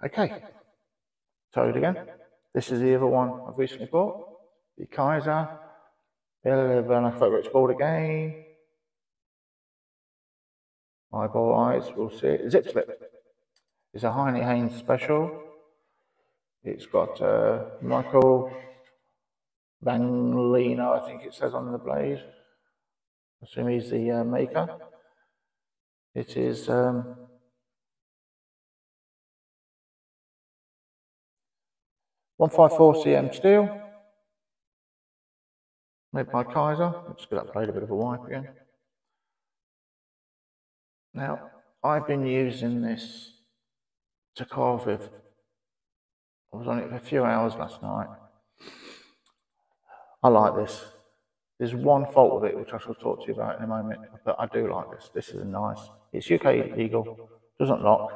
Okay, so again, this is the other one I've recently bought, the Kizer. When I favourite board again. Eyeball eyes, we'll see it. Zip slip. It's a Heine Haynes special. It's got Michael Van Lino, I think it says on the blade. I assume he's the maker. It is 154 cm steel, made by Kizer. Let's give that blade a bit of a wipe again. Now, I've been using this to carve with. I was on it for a few hours last night. I like this. There's one fault with it, which I shall talk to you about in a moment, but I do like this. This is nice. It's UK legal, doesn't lock.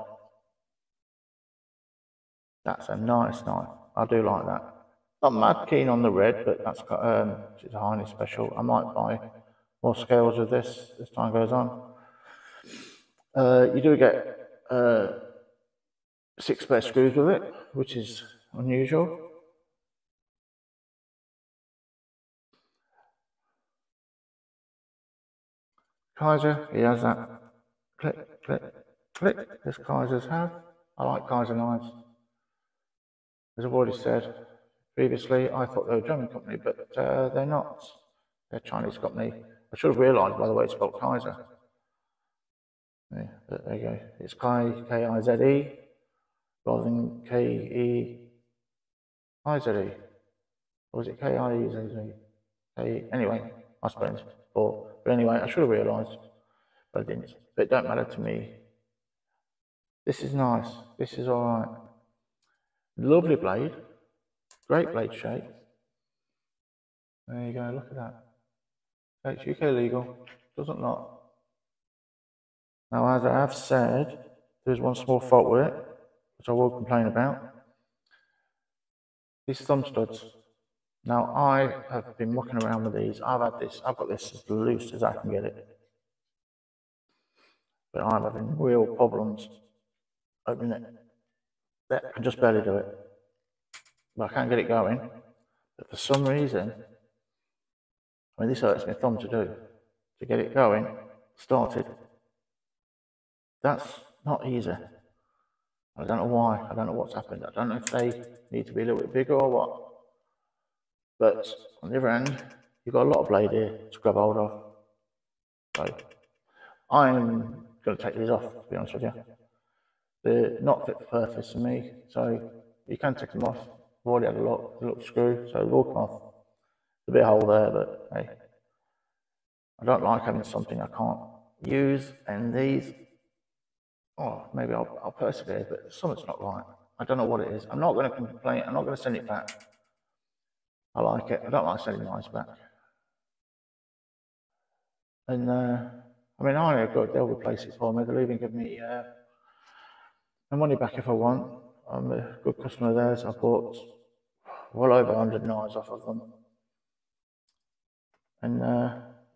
That's a nice knife. I do like that. Not mad keen on the red, but that's got it's a Heine special. I might buy more scales of this as time goes on. You do get 6 spare screws with it, which is unusual. Kizer, he has that click, click, click, as Kizers have. I like Kizer knives. As I've already said previously, I thought they were a German company, but they're not. They're a Chinese company. I should have realised, by the way, it's spelled Kizer. Yeah, but there you go. It's K-I-Z-E rather than K-E-I-Z-E. Or was it K-I-E-Z-E? Anyway, I suppose. But anyway, I should have realised, but I didn't. But it don't matter to me. This is nice. This is alright. Lovely blade. Great blade shape. There you go, look at that. It's UK legal. Doesn't lock. Now, as I have said, there's one small fault with it, which I will complain about. These thumb studs. Now, I have been mucking around with these. I've got this as loose as I can get it. But I'm having real problems opening it. I can just barely do it. But I can't get it going. But for some reason, I mean, this hurts my thumb to do. To get it going, started. That's not easy. I don't know why. I don't know what's happened. I don't know if they need to be a little bit bigger or what. But on the other hand, you've got a lot of blade here to grab hold of. So I'm going to take these off, to be honest with you. They're not fit for purpose for me, so you can take them off. I've already had a little screw, so they'll come off. There's a bit of hole there, but hey, I don't like having something I can't use, and these, oh, maybe I'll persevere, but something's not right. I don't know what it is. I'm not going to complain. I'm not going to send it back. I like it. I don't like sending knives back. And I mean, I know good. They'll replace it for me. They'll even give me my money back if I want. I'm a good customer of theirs. I bought well over 100 knives off of them. And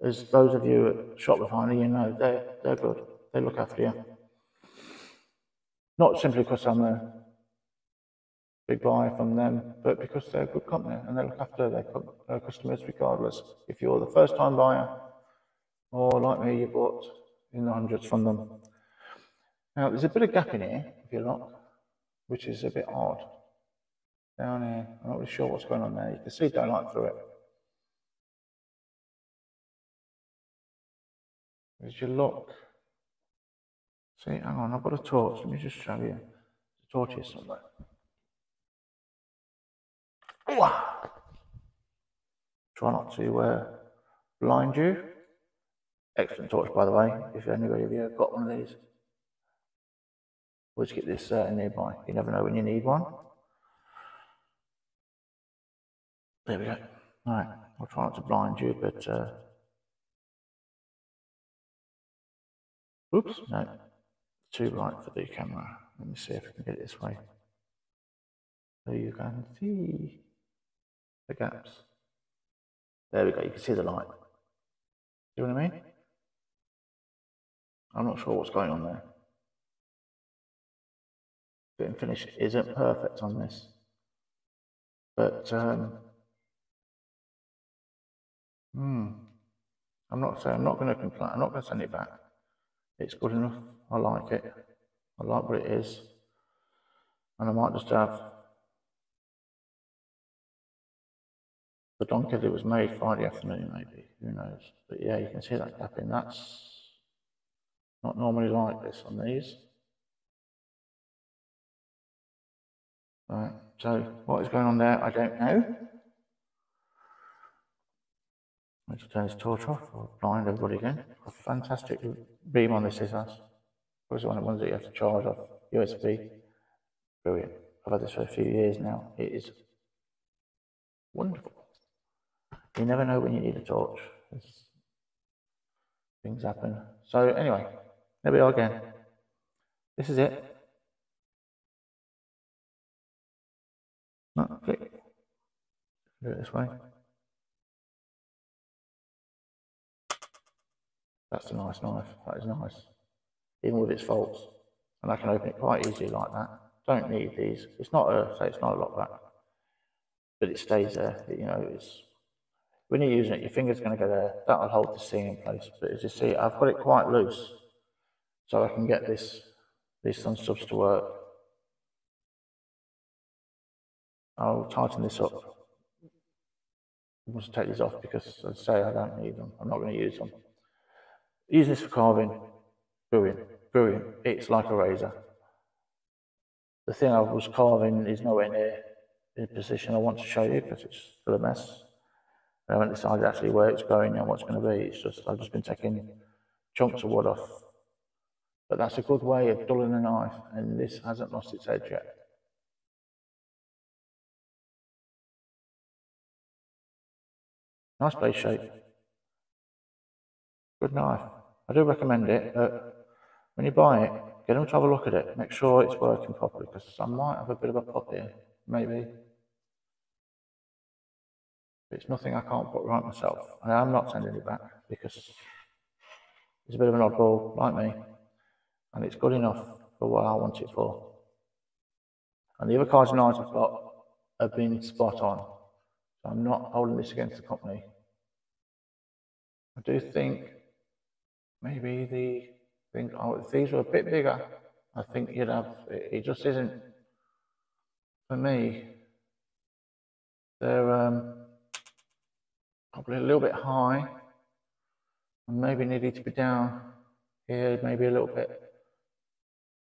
as those of you at shop with Heine, you know, they're good. They look after you. Not simply because I'm a big buyer from them, but because they're a good company and they look after their customers regardless. If you're the first time buyer, or like me, you bought in the hundreds from them. Now, there's a bit of gap in here, if you look, which is a bit odd. Down here, I'm not really sure what's going on there. You can see daylight through it. As you look, see, hang on, I've got a torch. Let me just show you. The torch is somewhere. Try not to blind you. Excellent torch, by the way, if anybody of you have got one of these. Always get this nearby. You never know when you need one. There we go. All right, I'll try not to blind you, but oops, no, too bright for the camera. Let me see if I can get it this way. So you can see the gaps. There we go. You can see the light. See what I mean? I'm not sure what's going on there. fit and finish isn't perfect on this, but I'm not saying I'm not going to complain. I'm not going to send it back. It's good enough. I like it. I like what it is, and I might just have the donkey that was made Friday afternoon, maybe. Who knows? But yeah, you can see that gap in. That's not normally like this on these. Right. So what is going on there? I don't know. Let's turn this torch off or blind everybody again. A fantastic beam on this is us. It's one of the ones that you have to charge off USB. Brilliant. I've had this for a few years now. It is wonderful. You never know when you need a torch. Things happen. So anyway, there we are again. This is it. No, click. Do it this way. That's a nice knife. That is nice. Even with its faults. And I can open it quite easily like that. Don't need these. It's not a lockback, but it stays there. You know, it's when you're using it, your finger's going to go there. That'll hold the seam in place. But as you see, I've got it quite loose, so I can get these sun stubs to work. I'll tighten this up. I must take these off because, as I say, I don't need them. I'm not going to use them. Using this for carving, brilliant, brilliant. It's like a razor. The thing I was carving is nowhere near the position I want to show you because it's still a mess. I haven't decided actually where it's going and what's going to be. It's just I've just been taking chunks of wood off. But that's a good way of dulling a knife, and this hasn't lost its edge yet. Nice blade shape. Good knife. I do recommend it, but when you buy it, get them to have a look at it. Make sure it's working properly, because I might have a bit of a pop here, maybe. It's nothing I can't put right myself. And I'm not sending it back because it's a bit of an oddball like me, and it's good enough for what I want it for. And the other Kizer knives I've got have been spot on. So I'm not holding this against the company. I do think maybe if these were a bit bigger, I think you'd have, it just isn't, for me, they're probably a little bit high, and maybe needed to be down here, maybe a little bit.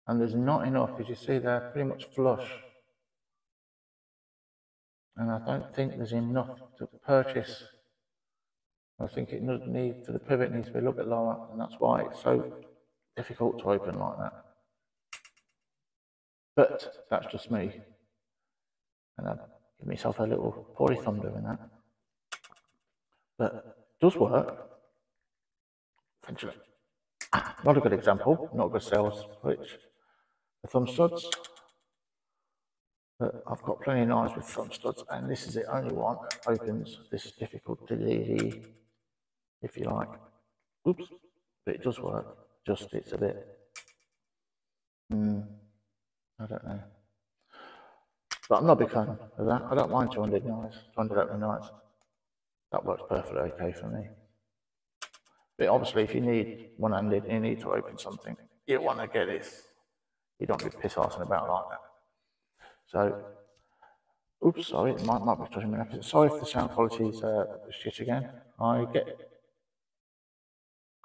And there's not enough, as you see, they're pretty much flush. And I don't think there's enough to purchase. I think it needs, for the pivot needs to be a little bit lower, and that's why it's so difficult to open like that. But that's just me. And I give myself a little poorly thumb doing that. But it does work. Eventually. Not a good example, not a good sales pitch. The thumb studs. But I've got plenty of knives with thumb studs, and this is the only one that opens this difficulty, if you like. Oops. But it does work. Just it's a bit. I don't know. But I'm not a big fan of that. I don't mind 200 knives, 200 opening knives. That works perfectly okay for me. But obviously, if you need one-handed, you need to open something, you want to get this. You don't be piss-arsing about like that. So, oops, sorry, it might be touching my neck. Sorry if the sound quality is shit again. I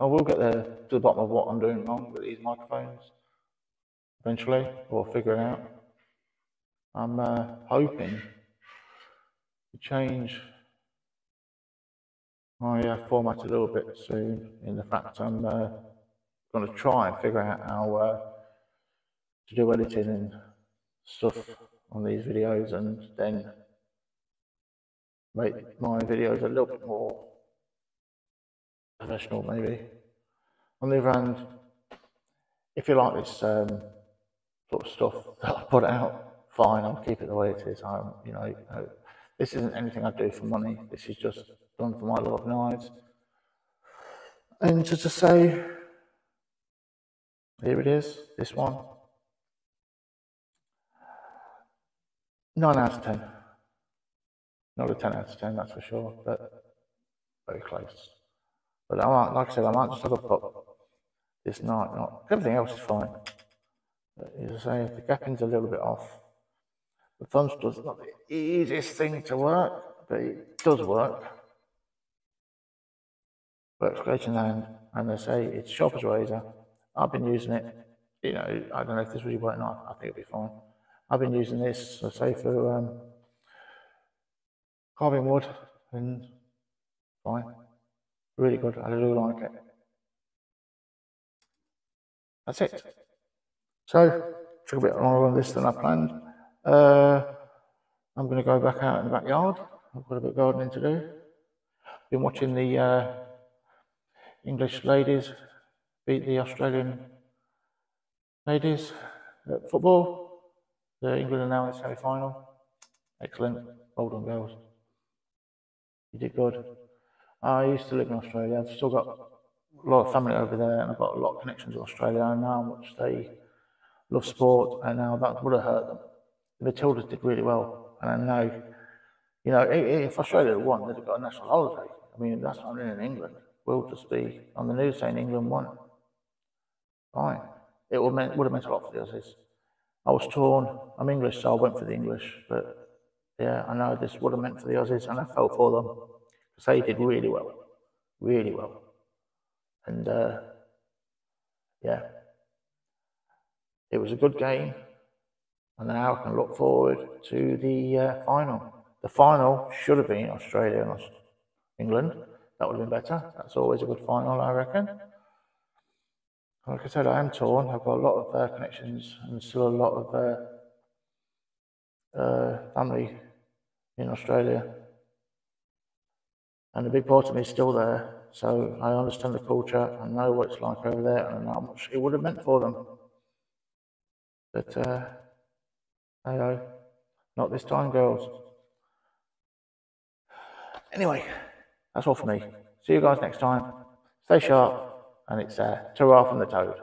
will get to the bottom of what I'm doing wrong with these microphones eventually. We'll figure it out. I'm hoping to change my format a little bit soon. In the fact, I'm going to try and figure out how to do editing and stuff on these videos, and then make my videos a little bit more professional, maybe. On the other hand, if you like this sort of stuff that I put out, fine, I'll keep it the way it is. This isn't anything I do for money. This is just done for my love of knives. And to say, here it is, this one. 9 out of 10. Not a 10 out of 10, that's for sure, but very close. But like I said, I might just have a pop this night. Everything else is fine. But as I say, the gapping's a little bit off. The thumb stool's not the easiest thing to work, but it does work. Works great in the hand, and they say it's sharp as a razor. I've been using it. You know, I don't know if this really works or not. I think it'll be fine. I've been using this, I say, for carving wood, and fine. Really good. I do like it. That's it. So, took a bit longer on this than I planned. I'm going to go back out in the backyard. I've got a bit of gardening to do. Been watching the English ladies beat the Australian ladies at football. England are now in the semi-final. Excellent. Well done, girls. You did good. I used to live in Australia. I've still got a lot of family over there, and I've got a lot of connections with Australia. I know how much they love sport, and now that would have hurt them. The Matildas did really well, and I know, you know, if Australia had won, they'd have got a national holiday. I mean, that's not in England. We'll just be on the news saying England won. Fine. It would have meant a lot for the Aussies. I was torn. I'm English, so I went for the English, but yeah, I know this would have meant for the Aussies, and I felt for them because they did really well, really well. And yeah, it was a good game, and now I can look forward to the final. The final should have been Australia and England. That would have been better. That's always a good final, I reckon. Like I said, I am torn. I've got a lot of connections and still a lot of family in Australia. And a big part of me is still there. So I understand the culture. I know what it's like over there, and I know how much it would have meant for them. But, hey, not this time, girls. Anyway, that's all for me. See you guys next time. Stay sharp, and it's ta-ra from the Toad.